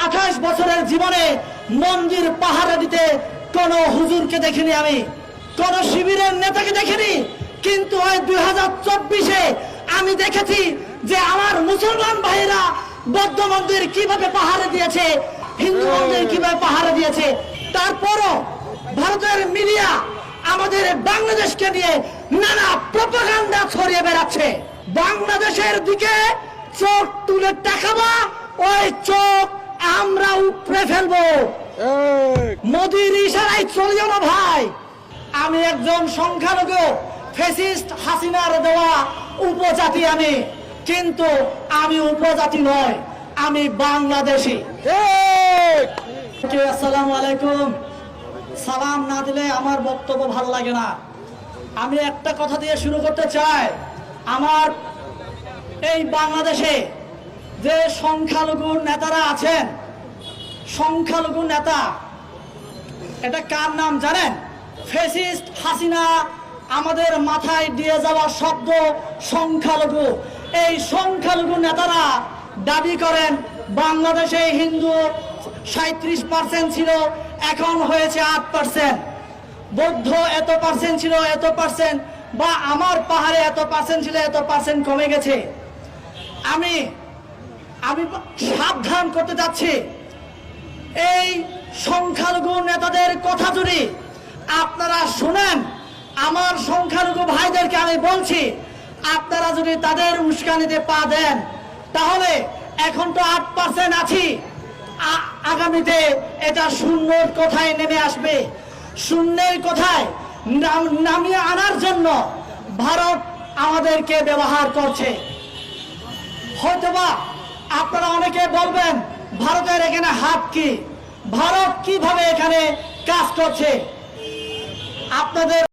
28 বছরের জীবনে মন্দির পাহারা দিতে কোন হুজুরকে দেখিনি, আমি কোন শিবিরের নেতাকে দেখিনি। কিন্তু ওই 2024-এ আমি দেখেছি যে আমার মুসলমান ভাইরা বৌদ্ধ মন্দির কিভাবে পাহারা দিয়েছে, হিন্দু মন্দির কিভাবে পাহারা দিয়েছে। তারপরও ভারতের মিডিয়া আমাদের বাংলাদেশকে নিয়ে নানা প্রপাগান্ডা ছড়িয়ে বেড়াচ্ছে। বাংলাদেশের দিকে চোখ তুলে তাকাবা, ওই চোখ আমরা উপড়ে ফেলবো। মোদির ইশারায় চলিও না ভাই। আমি একজন সংখ্যালঘু, ফ্যাসিস্ট হাসিনার দেওয়া উপজাতি আমি, কিন্তু আমি উপজাতি নয়, আমি বাংলাদেশি। আসসালামু আলাইকুম। সালাম না দিলে আমার বক্তব্য ভালো লাগে না। আমি একটা কথা দিয়ে শুরু করতে চাই। আমার এই বাংলাদেশে যে সংখ্যালঘু নেতারা আছেন, সংখ্যালঘু নেতা, এটা কার নাম জানেন? ফ্যাসিস্ট হাসিনা আমাদের মাথায় দিয়ে যাওয়া শব্দ সংখ্যালঘু। এই সংখ্যালঘু নেতারা দাবি করেন বাংলাদেশে হিন্দু 37% ছিল, এখন হয়েছে 8%। বৌদ্ধ এত পার্সেন্ট ছিল, এত পার্সেন্ট, বা আমার পাহাড়ে এত পার্সেন্ট ছিল, এত পার্সেন্ট কমে গেছে। আমি সাবধান করতে যাচ্ছি, এই সংখ্যালঘু নেতাদের কথা যদি আপনারা শুনেন, আমার সংখ্যালঘু ভাইদেরকে আমি বলছি, আপনারা যদি তাদের উস্কানিতে পা দেন, তাহলে এখন তো 8% আছি, আগামীতে এটা শূন্যর কোথায় নেমে আসবে। শূন্যের কোথায় নামিয়ে আনার জন্য ভারত আমাদেরকে ব্যবহার করছে। হয়তোবা আপনারা অনেকে বলবেন ভারতের এখানে হাত কি, ভারত কিভাবে এখানে কাজ করছে। আপনাদের